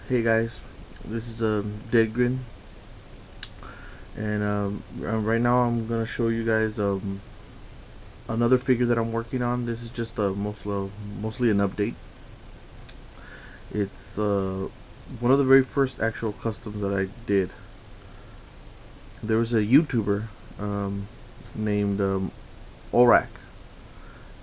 Hey guys, this is Deadgrin, and right now I'm gonna show you guys another figure that I'm working on. This is just mostly an update. It's one of the very first actual customs that I did. There was a YouTuber named Orack,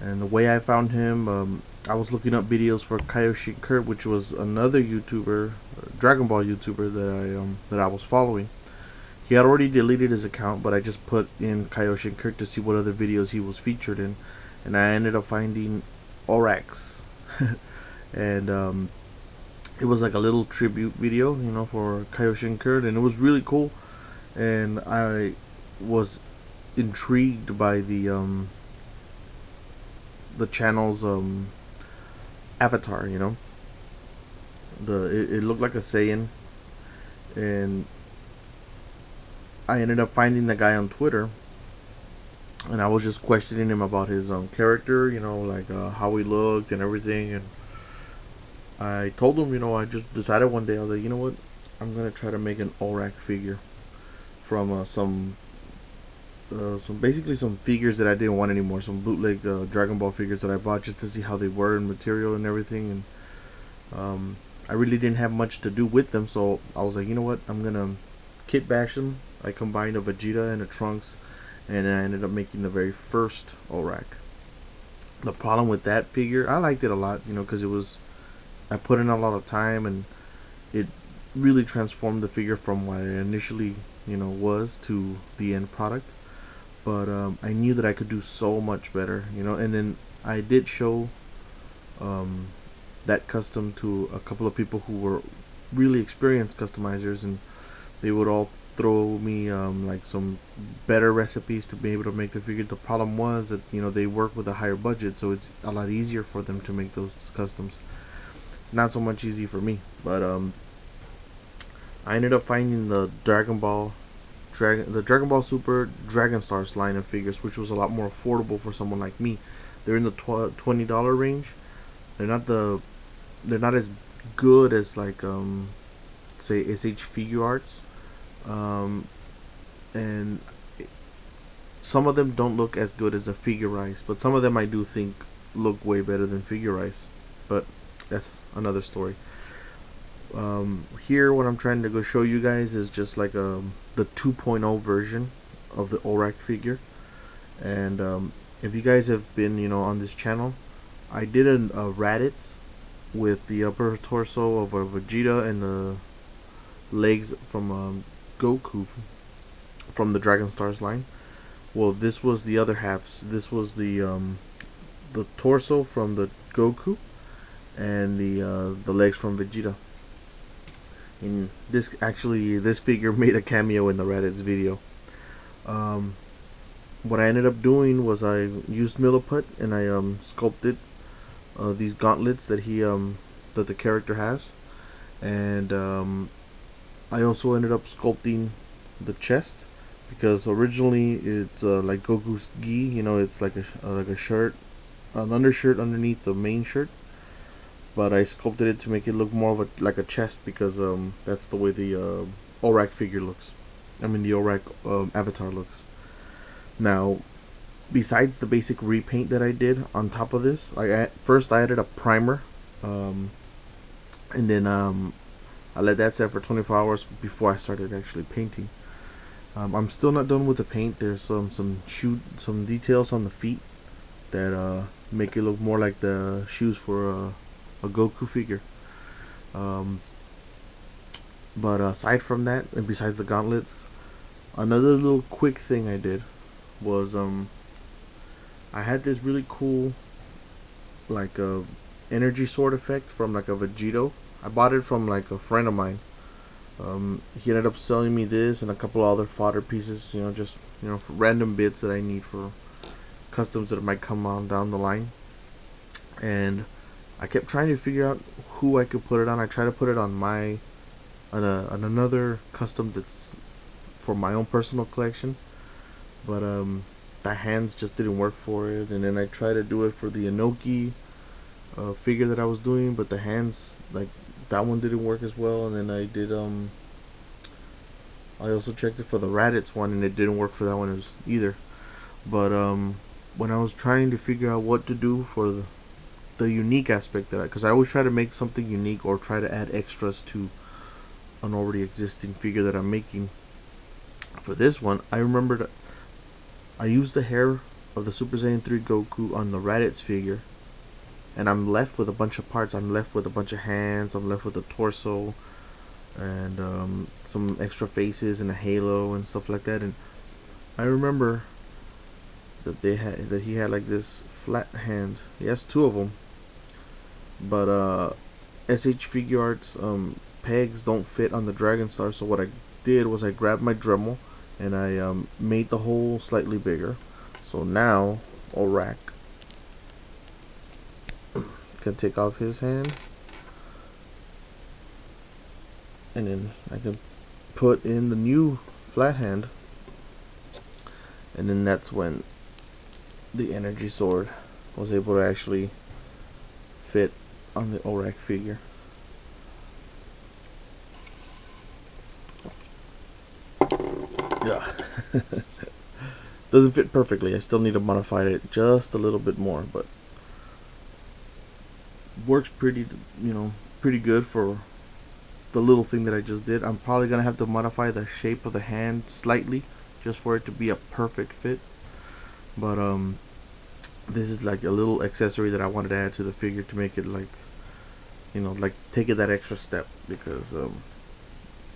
and the way I found him, I was looking up videos for Kyoshi Kurt, which was another YouTuber, Dragon Ball YouTuber that I was following. He had already deleted his account, but I just put in Kyoshi Kirk to see what other videos he was featured in, and I ended up finding Orax, and it was like a little tribute video, for Kyoshi Kirk, and it was really cool, and I was intrigued by the channel's avatar, it looked like a Saiyan, and I ended up finding the guy on Twitter, and I was just questioning him about his character, like how he looked and everything. And I told him, I just decided one day, I was like, you know what, I'm gonna try to make an Orac figure from some basically some figures that I didn't want anymore, some bootleg Dragon Ball figures that I bought just to see how they were in material and everything. And I really didn't have much to do with them, so I was like, you know what, I'm gonna kit bash them. I combined a Vegeta and a Trunks, and I ended up making the very first Orac. The problem with that figure, I liked it a lot, because I put in a lot of time, and it really transformed the figure from what it initially, was to the end product. But I knew that I could do so much better, and then I did show um, that custom to a couple of people who were really experienced customizers, and they would all throw me like some better recipes to be able to make the figure. The problem was that they work with a higher budget, so it's a lot easier for them to make those customs. It's not so much easy for me, but I ended up finding the Dragon Ball Super Dragon Stars line of figures, which was a lot more affordable for someone like me. They're in the $20 range. They're not they're not as good as like say SH Figure Arts, um, and some of them don't look as good as the Figurize, but some of them I do think look way better than Figurize. But that's another story. Here, what I'm trying to go show you guys is just like the 2.0 version of the Orac figure. And if you guys have been, on this channel, I did a Raditz with the upper torso of a Vegeta and the legs from Goku from the Dragon Stars line. Well, this was the other halves. This was the torso from the Goku and the legs from Vegeta. And this figure made a cameo in the Raditz video. Um, what I ended up doing was I used milliput, and I sculpted these gauntlets that the character has, and I also ended up sculpting the chest, because originally it's like Goku's gi. It's like a shirt, an undershirt underneath the main shirt. But I sculpted it to make it look more of like a chest, because that's the way the Orac figure looks. I mean the Orac avatar looks. Now, besides the basic repaint that I did on top of this, first I added a primer, and then I let that set for 24 hours before I started actually painting. I'm still not done with the paint. There's some details on the feet that make it look more like the shoes for a Goku figure. Um, but aside from that, and besides the gauntlets, another little quick thing I did was I had this really cool like energy sword effect from like a Vegito. I bought it from like a friend of mine. He ended up selling me this and a couple other fodder pieces, just for random bits that I need for customs that might come on down the line. And I kept trying to figure out who I could put it on. I tried to put it on on another custom that's for my own personal collection, but the hands just didn't work for it. And then I tried to do it for the Inoki figure that I was doing, but the hands like that one didn't work as well. And then I did I also checked it for the Raditz one, and it didn't work for that one either. But when I was trying to figure out what to do for the unique aspect that because I always try to make something unique or try to add extras to an already existing figure that I'm making. For this one, I remembered I used the hair of the Super Saiyan 3 Goku on the Raditz figure, and I'm left with a bunch of parts. I'm left with a bunch of hands, I'm left with a torso, and some extra faces and a halo and stuff like that. And I remember that he had like this flat hand. He has two of them, but SH Figure Arts pegs don't fit on the Dragon Star. So what I did was I grabbed my Dremel and I made the hole slightly bigger. So now Orack can take off his hand, and then I can put in the new flat hand, and then that's when the energy sword was able to actually fit on the Orack figure. Yeah. Doesn't fit perfectly. I still need to modify it just a little bit more, but works pretty, pretty good for the little thing that I just did. I'm probably gonna have to modify the shape of the hand slightly just for it to be a perfect fit, but this is like a little accessory that I wanted to add to the figure to make it like, like take it that extra step, because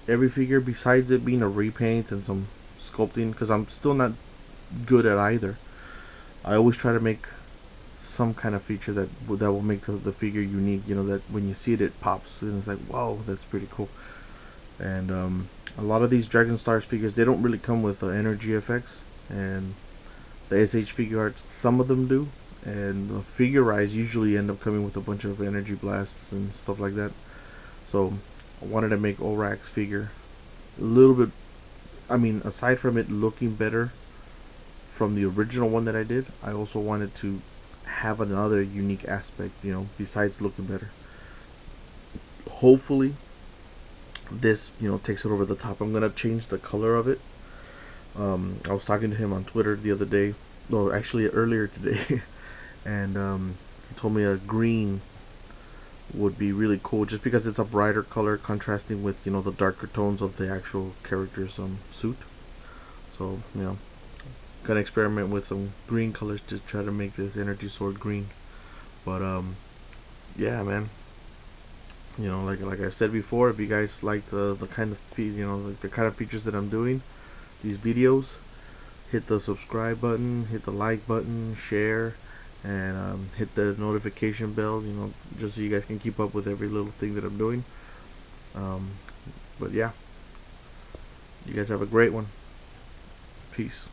every figure, besides it being a repaint and some sculpting, because I'm still not good at either, I always try to make some kind of feature that will make the figure unique, that when you see it, it pops and it's like, wow, that's pretty cool. And a lot of these Dragon Stars figures, they don't really come with energy effects, and the SH Figure Arts, some of them do, and the Figure Eyes usually end up coming with a bunch of energy blasts and stuff like that. So I wanted to make Orack's figure a little bit, aside from it looking better from the original one that I did, I also wanted to have another unique aspect, besides looking better. Hopefully this, takes it over the top. I'm gonna change the color of it. I was talking to him on Twitter the other day, or actually earlier today, and he told me a green would be really cool, just because it's a brighter color contrasting with, the darker tones of the actual character's suit. So, gonna experiment with some green colors to try to make this energy sword green. But yeah, man, like I said before, if you guys like the kind of like the kind of features that I'm doing, these videos, hit the subscribe button, hit the like button, share, and hit the notification bell, just so you guys can keep up with every little thing that I'm doing. But yeah, you guys have a great one. Peace.